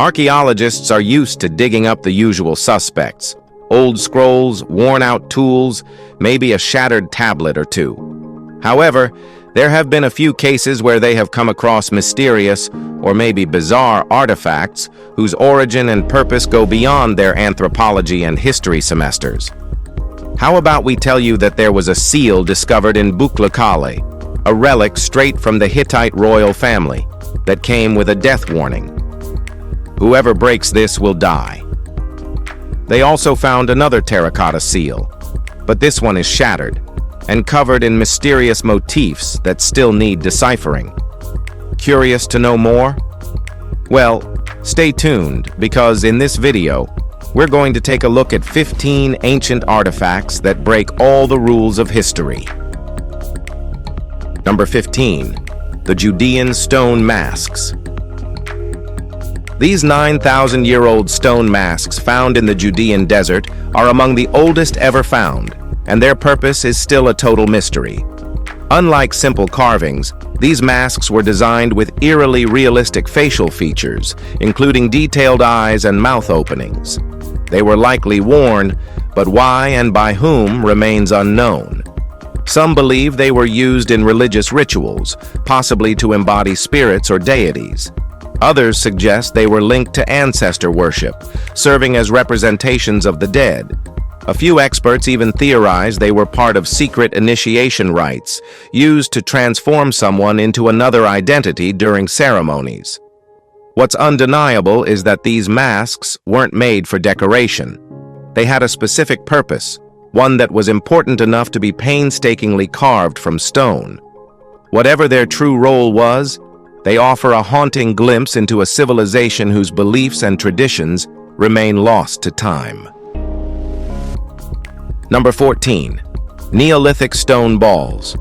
Archaeologists are used to digging up the usual suspects: old scrolls, worn-out tools, maybe a shattered tablet or two. However, there have been a few cases where they have come across mysterious or maybe bizarre artifacts whose origin and purpose go beyond their anthropology and history semesters. How about we tell you that there was a seal discovered in Buklakale, a relic straight from the Hittite royal family that came with a death warning. Whoever breaks this will die. They also found another terracotta seal, but this one is shattered and covered in mysterious motifs that still need deciphering. Curious to know more? Well, stay tuned, because in this video, we're going to take a look at 15 ancient artifacts that break all the rules of history. Number 15. The Judean stone masks. These 9,000-year-old stone masks found in the Judean desert are among the oldest ever found, and their purpose is still a total mystery. Unlike simple carvings, these masks were designed with eerily realistic facial features, including detailed eyes and mouth openings. They were likely worn, but why and by whom remains unknown. Some believe they were used in religious rituals, possibly to embody spirits or deities. Others suggest they were linked to ancestor worship, serving as representations of the dead. A few experts even theorize they were part of secret initiation rites, used to transform someone into another identity during ceremonies. What's undeniable is that these masks weren't made for decoration. They had a specific purpose, one that was important enough to be painstakingly carved from stone. Whatever their true role was, they offer a haunting glimpse into a civilization whose beliefs and traditions remain lost to time. Number 14. Neolithic stone balls.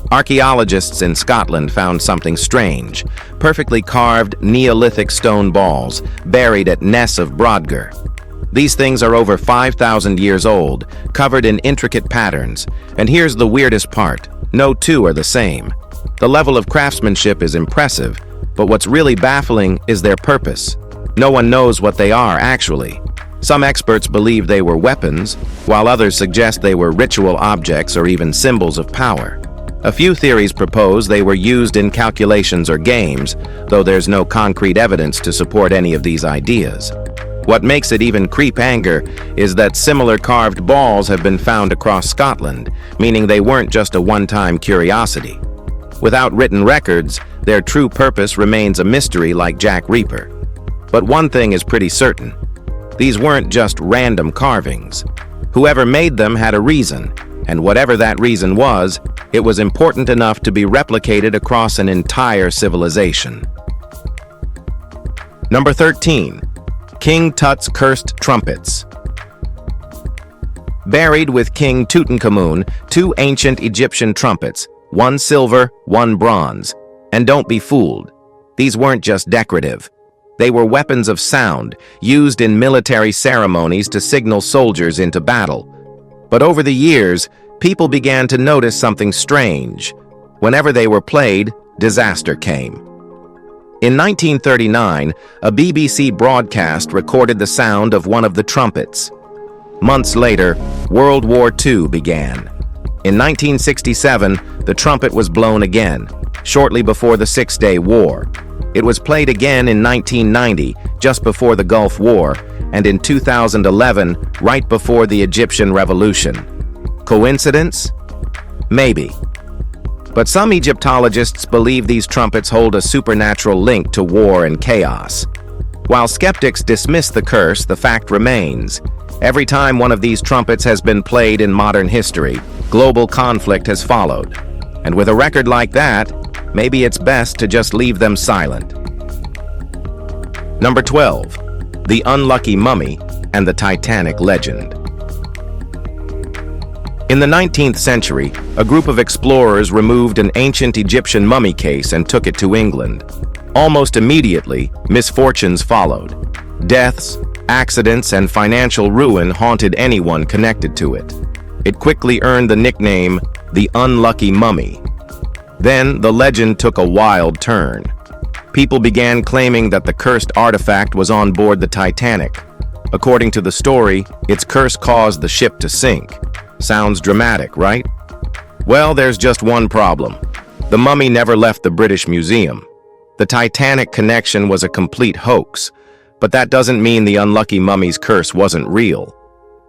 Archaeologists in Scotland found something strange: perfectly carved Neolithic stone balls buried at Ness of Brodgar. These things are over 5,000 years old, covered in intricate patterns, and here's the weirdest part: no two are the same. The level of craftsmanship is impressive, but what's really baffling is their purpose. No one knows what they are actually. Some experts believe they were weapons, while others suggest they were ritual objects or even symbols of power. A few theories propose they were used in calculations or games, though there's no concrete evidence to support any of these ideas. What makes it even creep-anger is that similar carved balls have been found across Scotland, meaning they weren't just a one-time curiosity. Without written records, their true purpose remains a mystery like Jack Reaper. But one thing is pretty certain: these weren't just random carvings. Whoever made them had a reason, and whatever that reason was, it was important enough to be replicated across an entire civilization. Number 13. King Tut's cursed trumpets. Buried with King Tutankhamun, two ancient Egyptian trumpets, one silver, one bronze. And don't be fooled, these weren't just decorative. They were weapons of sound, used in military ceremonies to signal soldiers into battle. But over the years, people began to notice something strange. Whenever they were played, disaster came. In 1939, a BBC broadcast recorded the sound of one of the trumpets. Months later, World War II began. In 1967, the trumpet was blown again, shortly before the Six-Day War. It was played again in 1990, just before the Gulf War, and in 2011, right before the Egyptian Revolution. Coincidence? Maybe. But some Egyptologists believe these trumpets hold a supernatural link to war and chaos. While skeptics dismiss the curse, the fact remains: every time one of these trumpets has been played in modern history, global conflict has followed. And with a record like that, maybe it's best to just leave them silent. Number 12. The Unlucky Mummy and the Titanic Legend. In the 19th century, a group of explorers removed an ancient Egyptian mummy case and took it to England. Almost immediately, misfortunes followed. Deaths, accidents, and financial ruin haunted anyone connected to it. It quickly earned the nickname, the Unlucky Mummy. Then, the legend took a wild turn. people began claiming that the cursed artifact was on board the Titanic. According to the story, its curse caused the ship to sink. Sounds dramatic, right? Well, there's just one problem. The mummy never left the British Museum. The Titanic connection was a complete hoax, but that doesn't mean the unlucky mummy's curse wasn't real.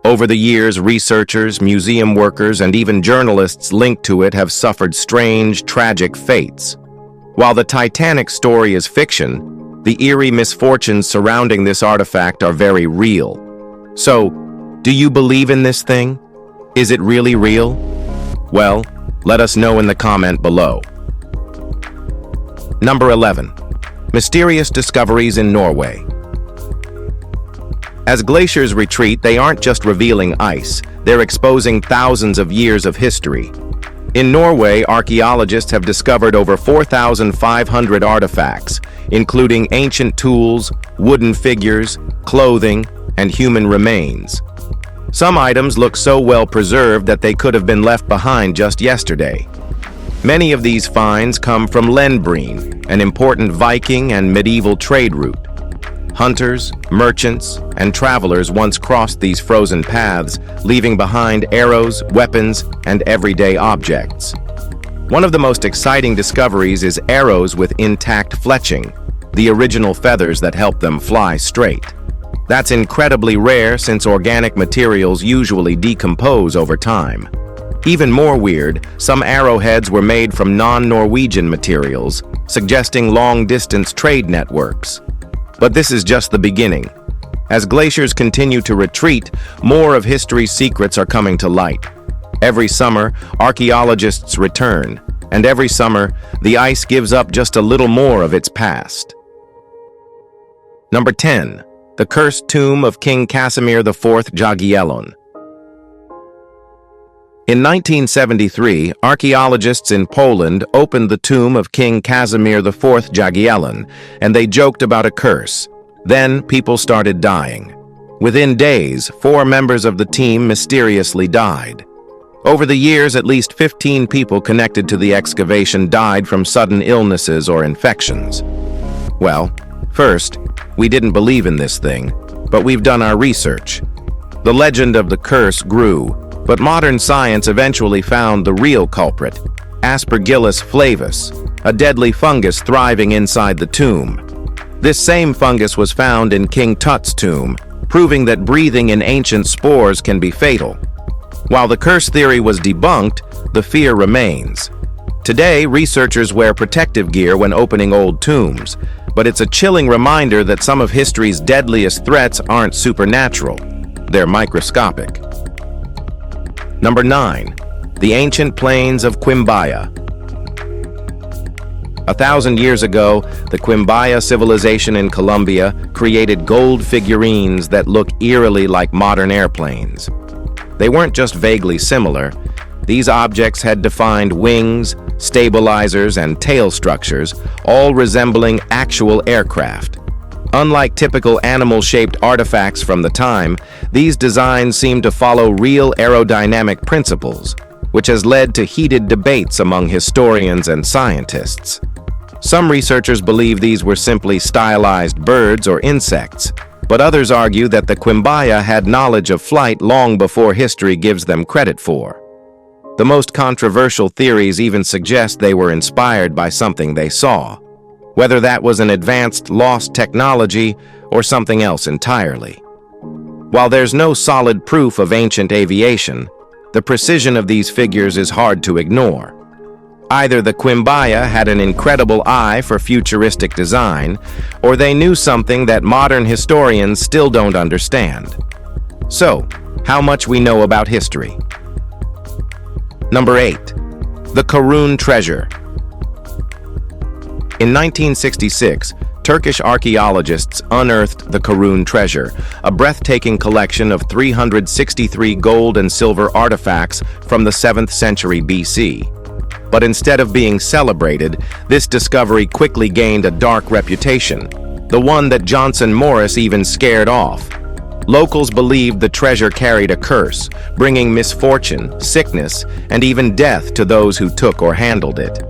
Over the years, researchers, museum workers, and even journalists linked to it have suffered strange, tragic fates. While the Titanic story is fiction, the eerie misfortunes surrounding this artifact are very real. So, do you believe in this thing? Is it really real? Well, let us know in the comment below. Number 11. Mysterious discoveries in Norway. As glaciers retreat, they aren't just revealing ice, they're exposing thousands of years of history. In Norway, archaeologists have discovered over 4,500 artifacts, including ancient tools, wooden figures, clothing, and human remains. Some items look so well preserved that they could have been left behind just yesterday. Many of these finds come from Lenbreen, an important Viking and medieval trade route. Hunters, merchants, and travelers once crossed these frozen paths, leaving behind arrows, weapons, and everyday objects. One of the most exciting discoveries is arrows with intact fletching, the original feathers that help them fly straight. That's incredibly rare since organic materials usually decompose over time. Even more weird, some arrowheads were made from non-Norwegian materials, suggesting long-distance trade networks. But this is just the beginning. As glaciers continue to retreat, more of history's secrets are coming to light. Every summer, archaeologists return, and every summer, the ice gives up just a little more of its past. Number 10. The Cursed Tomb of King Casimir IV Jagiellon. In 1973, archaeologists in Poland opened the tomb of King Casimir IV Jagiellon, and they joked about a curse. Then, people started dying. Within days, 4 members of the team mysteriously died. Over the years, at least 15 people connected to the excavation died from sudden illnesses or infections. Well, first, we didn't believe in this thing, but we've done our research. The legend of the curse grew, but modern science eventually found the real culprit, Aspergillus flavus, a deadly fungus thriving inside the tomb. This same fungus was found in King Tut's tomb, proving that breathing in ancient spores can be fatal. While the curse theory was debunked, the fear remains. Today, researchers wear protective gear when opening old tombs, but it's a chilling reminder that some of history's deadliest threats aren't supernatural, they're microscopic. Number 9. The Ancient Plains of Quimbaya. 1,000 years ago, the Quimbaya civilization in Colombia created gold figurines that look eerily like modern airplanes. They weren't just vaguely similar. These objects had defined wings, stabilizers, and tail structures, all resembling actual aircraft. Unlike typical animal-shaped artifacts from the time, these designs seem to follow real aerodynamic principles, which has led to heated debates among historians and scientists. Some researchers believe these were simply stylized birds or insects, but others argue that the Quimbaya had knowledge of flight long before history gives them credit for. The most controversial theories even suggest they were inspired by something they saw, whether that was an advanced lost technology or something else entirely. While there's no solid proof of ancient aviation, the precision of these figures is hard to ignore. Either the Quimbaya had an incredible eye for futuristic design, or they knew something that modern historians still don't understand. So, how much we know about history? Number 8. The Karun Treasure. In 1966, Turkish archaeologists unearthed the Karun Treasure, a breathtaking collection of 363 gold and silver artifacts from the 7th century BC. But instead of being celebrated, this discovery quickly gained a dark reputation, the one that Johnson Morris even scared off. Locals believed the treasure carried a curse, bringing misfortune, sickness, and even death to those who took or handled it.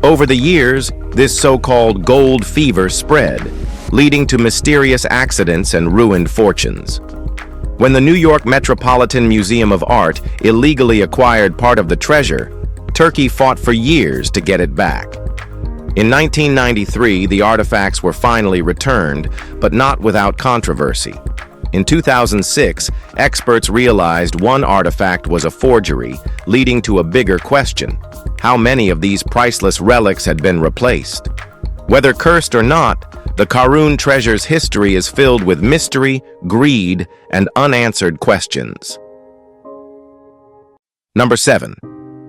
Over the years, This so-called gold fever spread, leading to mysterious accidents and ruined fortunes. When the New York Metropolitan Museum of Art illegally acquired part of the treasure, Turkey fought for years to get it back. In 1993, the artifacts were finally returned, but not without controversy. In 2006, experts realized one artifact was a forgery, leading to a bigger question: how many of these priceless relics had been replaced? Whether cursed or not, the Karun Treasure's history is filled with mystery, greed, and unanswered questions. Number 7.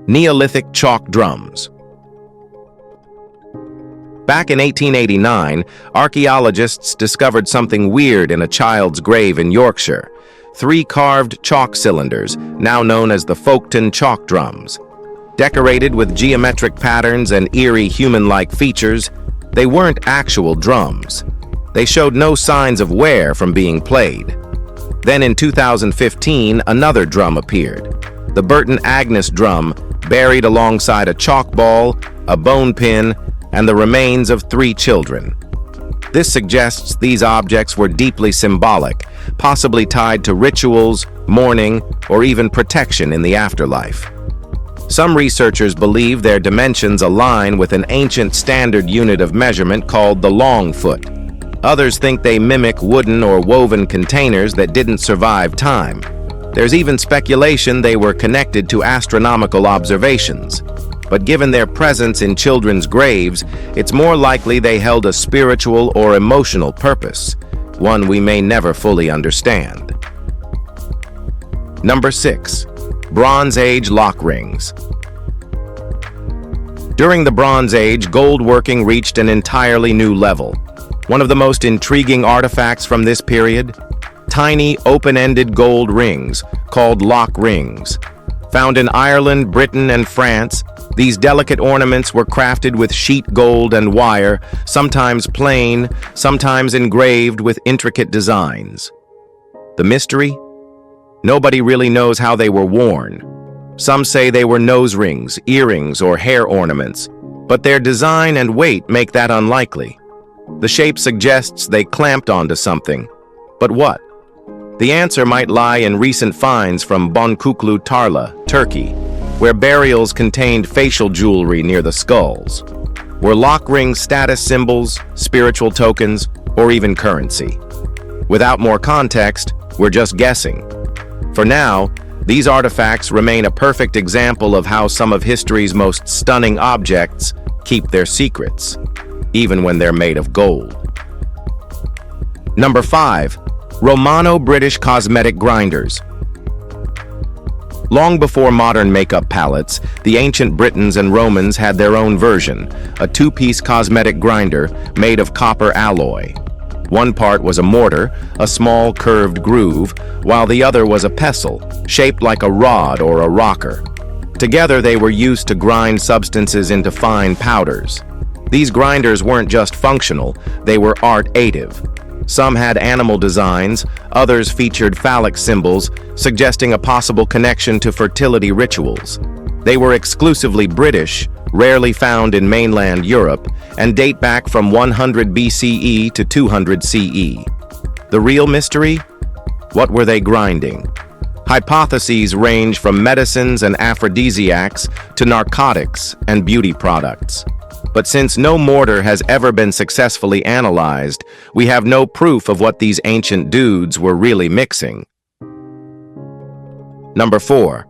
Neolithic chalk drums. Back in 1889, archaeologists discovered something weird in a child's grave in Yorkshire: 3 carved chalk cylinders, now known as the Folkestone chalk drums. Decorated with geometric patterns and eerie human-like features, they weren't actual drums. They showed no signs of wear from being played. Then in 2015, another drum appeared: the Burton Agnes drum, buried alongside a chalk ball, a bone pin, and the remains of 3 children. This suggests these objects were deeply symbolic, possibly tied to rituals, mourning, or even protection in the afterlife. Some researchers believe their dimensions align with an ancient standard unit of measurement called the long foot. Others think they mimic wooden or woven containers that didn't survive time. There's even speculation they were connected to astronomical observations. But given their presence in children's graves, it's more likely they held a spiritual or emotional purpose, one we may never fully understand. Number 6. Bronze Age lock rings. During the Bronze Age, gold working reached an entirely new level. One of the most intriguing artifacts from this period: tiny, open-ended gold rings, called lock rings. Found in Ireland, Britain, and France, these delicate ornaments were crafted with sheet gold and wire, sometimes plain, sometimes engraved with intricate designs. The mystery? Nobody really knows how they were worn. Some say they were nose rings, earrings, or hair ornaments, but their design and weight make that unlikely. The shape suggests they clamped onto something. But what? The answer might lie in recent finds from Bonkuklu Tarla, Turkey, where burials contained facial jewelry near the skulls. Were lock rings status symbols, spiritual tokens, or even currency? Without more context, we're just guessing. For now, these artifacts remain a perfect example of how some of history's most stunning objects keep their secrets, even when they're made of gold. Number 5. Romano-British cosmetic grinders. Long before modern makeup palettes, the ancient Britons and Romans had their own version, a 2-piece cosmetic grinder made of copper alloy. One part was a mortar, a small curved groove, while the other was a pestle, shaped like a rod or a rocker. Together they were used to grind substances into fine powders. These grinders weren't just functional, they were art-ative. Some had animal designs, others featured phallic symbols, suggesting a possible connection to fertility rituals. They were exclusively British, rarely found in mainland Europe, and date back from 100 BCE to 200 CE. The real mystery? What were they grinding? Hypotheses range from medicines and aphrodisiacs to narcotics and beauty products. But since no mortar has ever been successfully analyzed, we have no proof of what these ancient dudes were really mixing. Number 4.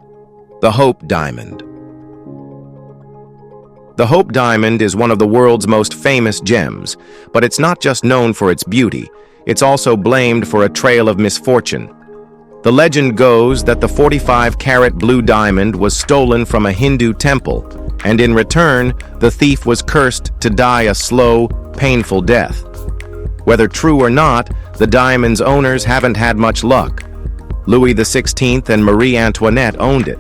The Hope Diamond. The Hope Diamond is one of the world's most famous gems, but it's not just known for its beauty, it's also blamed for a trail of misfortune. The legend goes that the 45-carat blue diamond was stolen from a Hindu temple, and in return, the thief was cursed to die a slow, painful death. Whether true or not, the diamond's owners haven't had much luck. Louis XVI and Marie Antoinette owned it,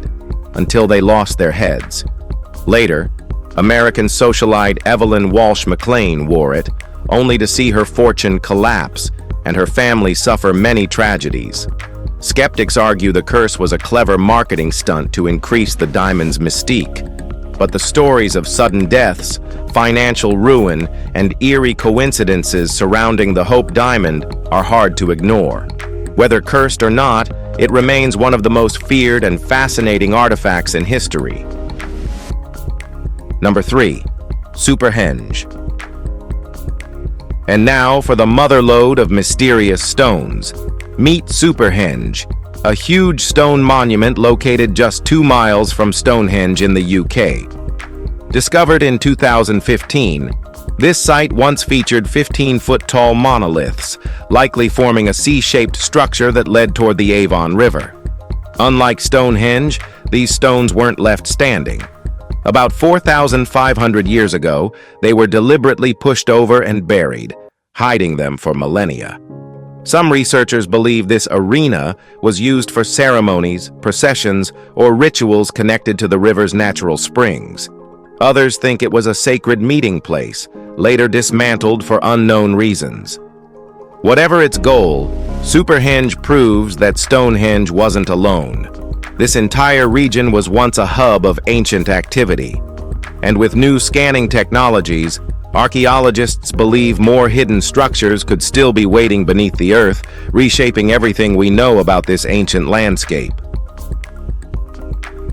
until they lost their heads. Later, American socialite Evelyn Walsh McLean wore it, only to see her fortune collapse and her family suffer many tragedies. Skeptics argue the curse was a clever marketing stunt to increase the diamond's mystique. but the stories of sudden deaths, financial ruin, and eerie coincidences surrounding the Hope Diamond are hard to ignore. Whether cursed or not, it remains one of the most feared and fascinating artifacts in history. Number 3. Superhenge. And now for the motherlode of mysterious stones. Meet Superhenge, a huge stone monument located just 2 miles from Stonehenge in the UK. Discovered in 2015, this site once featured 15-foot-tall monoliths, likely forming a C-shaped structure that led toward the Avon River. Unlike Stonehenge, these stones weren't left standing. About 4,500 years ago, they were deliberately pushed over and buried, hiding them for millennia. Some researchers believe this arena was used for ceremonies, processions, or rituals connected to the river's natural springs. Others think it was a sacred meeting place, later dismantled for unknown reasons. Whatever its goal, Superhenge proves that Stonehenge wasn't alone. This entire region was once a hub of ancient activity. And with new scanning technologies, archaeologists believe more hidden structures could still be waiting beneath the earth, reshaping everything we know about this ancient landscape.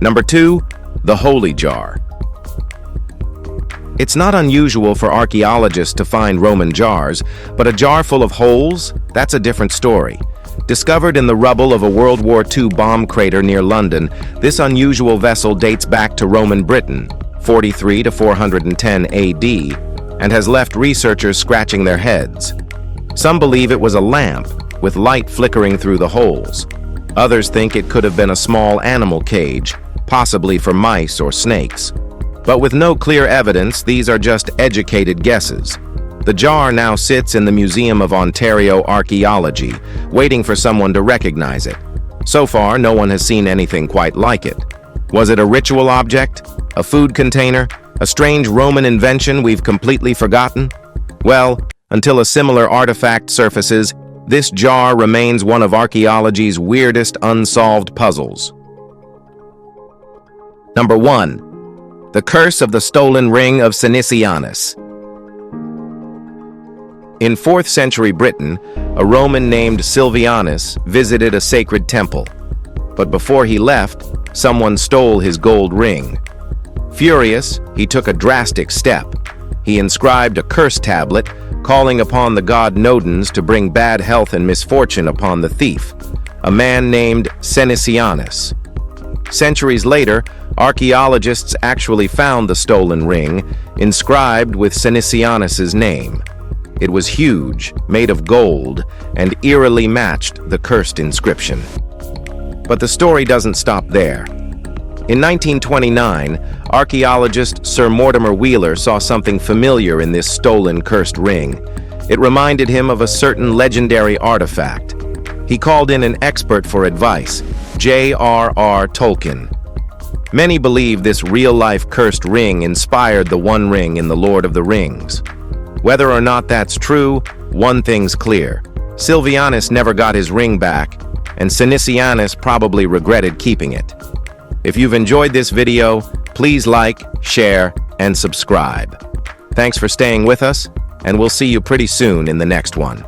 Number 2. The Holey Jar. It's not unusual for archaeologists to find Roman jars, but a jar full of holes? That's a different story. Discovered in the rubble of a World War II bomb crater near London, this unusual vessel dates back to Roman Britain, 43 to 410 AD, and has left researchers scratching their heads. Some believe it was a lamp, with light flickering through the holes. Others think it could have been a small animal cage, possibly for mice or snakes. But with no clear evidence, these are just educated guesses. The jar now sits in the Museum of Ontario Archaeology, waiting for someone to recognize it. So far, no one has seen anything quite like it. Was it a ritual object? A food container? A strange Roman invention we've completely forgotten? Well, until a similar artifact surfaces, this jar remains one of archaeology's weirdest unsolved puzzles. Number 1. The Curse of the Stolen Ring of Sylvanis. In 4th century Britain, a Roman named Sylvanis visited a sacred temple. But before he left, someone stole his gold ring. Furious, he took a drastic step. He inscribed a curse tablet, calling upon the god Nodens to bring bad health and misfortune upon the thief, a man named Sylvanis. Centuries later, archaeologists actually found the stolen ring, inscribed with Sylvanis's name. It was huge, made of gold, and eerily matched the cursed inscription. But the story doesn't stop there. In 1929, archaeologist Sir Mortimer Wheeler saw something familiar in this stolen cursed ring. It reminded him of a certain legendary artifact. He called in an expert for advice, J.R.R. Tolkien. Many believe this real-life cursed ring inspired the One Ring in The Lord of the Rings. Whether or not that's true, one thing's clear. Sylvanis never got his ring back, and Sylvanis probably regretted keeping it. If you've enjoyed this video, please like, share, and subscribe. Thanks for staying with us, and we'll see you pretty soon in the next one.